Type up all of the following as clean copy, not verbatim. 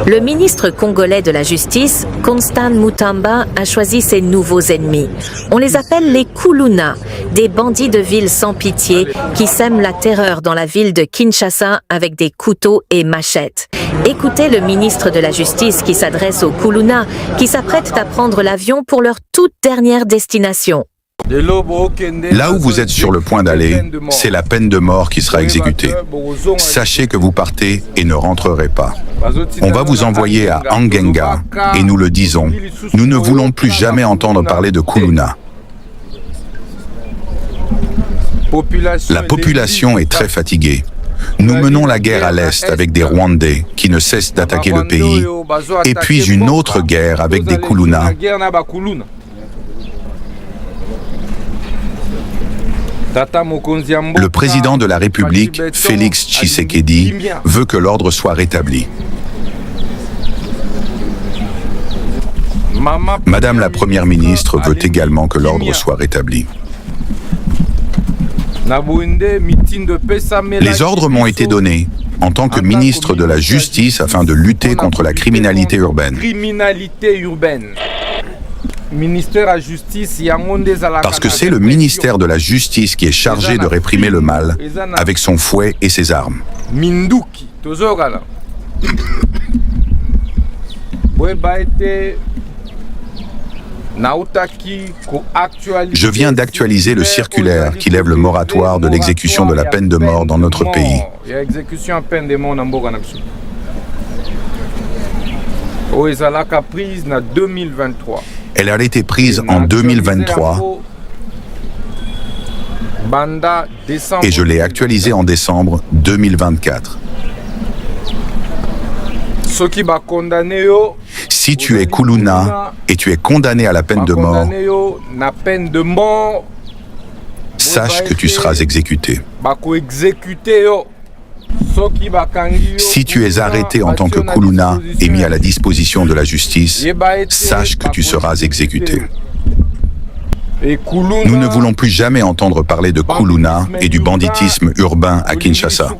Le ministre congolais de la Justice, Constant Mutamba, a choisi ses nouveaux ennemis. On les appelle les Kuluna, des bandits de ville sans pitié qui sèment la terreur dans la ville de Kinshasa avec des couteaux et machettes. Écoutez le ministre de la Justice qui s'adresse aux Kuluna qui s'apprêtent à prendre l'avion pour leur toute dernière destination. Là où vous êtes sur le point d'aller, c'est la peine de mort qui sera exécutée. Sachez que vous partez et ne rentrerez pas. On va vous envoyer à Angenga, et nous le disons, nous ne voulons plus jamais entendre parler de Kuluna. La population est très fatiguée. Nous menons la guerre à l'Est avec des Rwandais qui ne cessent d'attaquer le pays, et puis une autre guerre avec des Kuluna. Le président de la République, Félix Tshisekedi, veut que l'ordre soit rétabli. Madame la Première ministre veut également que l'ordre soit rétabli. Les ordres m'ont été donnés en tant que ministre de la Justice afin de lutter contre la criminalité urbaine. Parce que c'est le ministère de la Justice qui est chargé de réprimer le mal avec son fouet et ses armes. Je viens d'actualiser le circulaire qui lève le moratoire de l'exécution de la peine de mort dans notre pays. Elle a été prise en 2023 et je l'ai actualisée en décembre 2024. Si tu es Kuluna et tu es condamné à la peine de mort, sache que tu seras exécuté. Si tu es arrêté en tant que Kuluna et mis à la disposition de la justice, sache que tu seras exécuté. Nous ne voulons plus jamais entendre parler de Kuluna et du banditisme urbain à Kinshasa.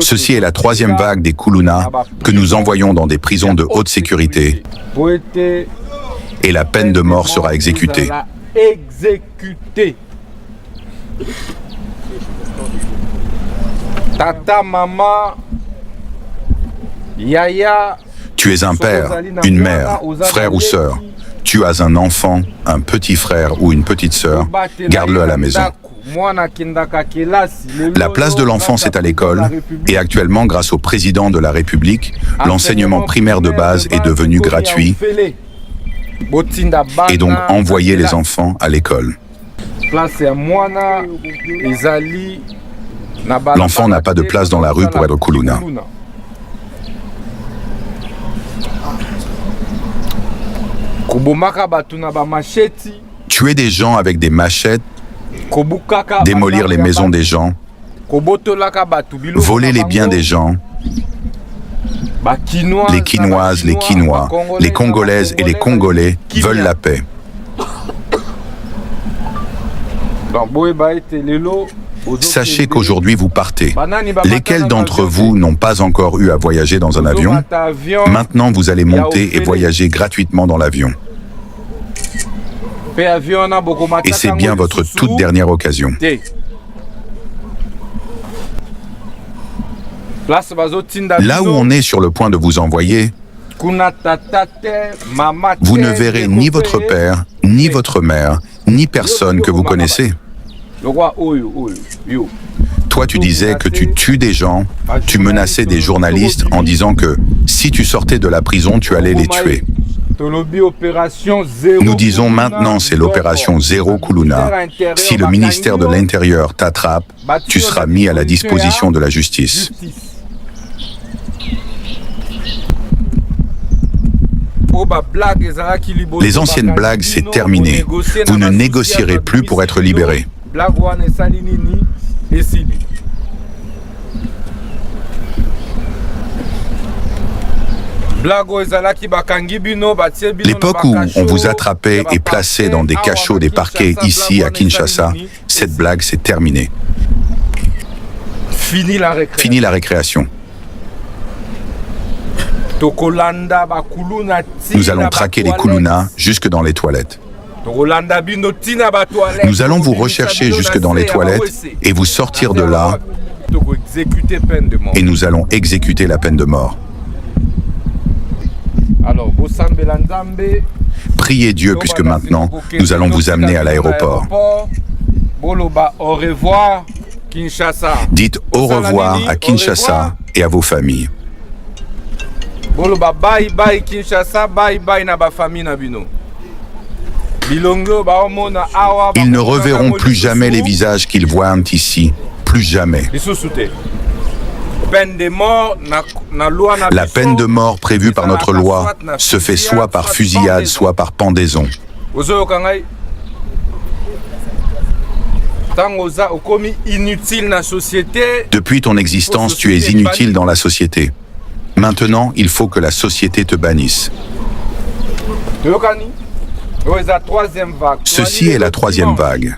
Ceci est la troisième vague des Kuluna que nous envoyons dans des prisons de haute sécurité et la peine de mort sera exécutée. Tata, maman, yaya, tu es un père, une mère, frère ou sœur. Tu as un enfant, un petit frère ou une petite sœur, garde-le à la maison. La place de l'enfance est à l'école et actuellement, grâce au président de la République, l'enseignement primaire de base est devenu gratuit et donc envoyer les enfants à l'école. L'enfant n'a pas de place dans la rue pour être Kuluna. Tuer des gens avec des machettes, démolir les maisons des gens, voler les biens des gens, les Quinoises, les Quinois, les Congolaises et les Congolais veulent la paix. Sachez qu'aujourd'hui vous partez. Lesquels d'entre vous n'ont pas encore eu à voyager dans un avion? Maintenant vous allez monter et voyager gratuitement dans l'avion. Et c'est bien votre toute dernière occasion. Là où on est sur le point de vous envoyer, vous ne verrez ni votre père, ni votre mère, ni personne que vous connaissez. Toi, tu disais que tu tues des gens, tu menaçais des journalistes en disant que si tu sortais de la prison, tu allais les tuer. Nous disons maintenant, c'est l'opération Zéro Kuluna. Si le ministère de l'Intérieur t'attrape, tu seras mis à la disposition de la justice. Les anciennes blagues, c'est terminé. Vous ne négocierez plus pour être libéré. L'époque où on vous attrapait et plaçait dans des cachots des parquets ici à Kinshasa, cette blague s'est terminée. Fini la récréation. Nous allons traquer les Kuluna jusque dans les toilettes. Nous allons vous rechercher jusque dans les toilettes et vous sortir de là et nous allons exécuter la peine de mort. Priez Dieu puisque maintenant nous allons vous amener à l'aéroport. Dites au revoir à Kinshasa et à vos familles. Ils ne reverront plus jamais les visages qu'ils voient ici. Plus jamais. La peine de mort prévue par notre loi se fait soit par fusillade, soit par pendaison. Depuis ton existence, tu es inutile dans la société. Maintenant, il faut que la société te bannisse. Ceci est la troisième vague.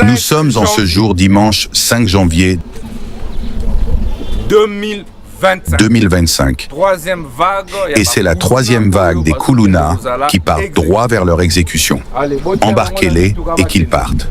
Nous sommes en ce jour dimanche 5 janvier 2025. Et c'est la troisième vague des Kuluna qui partent droit vers leur exécution. Embarquez-les et qu'ils partent.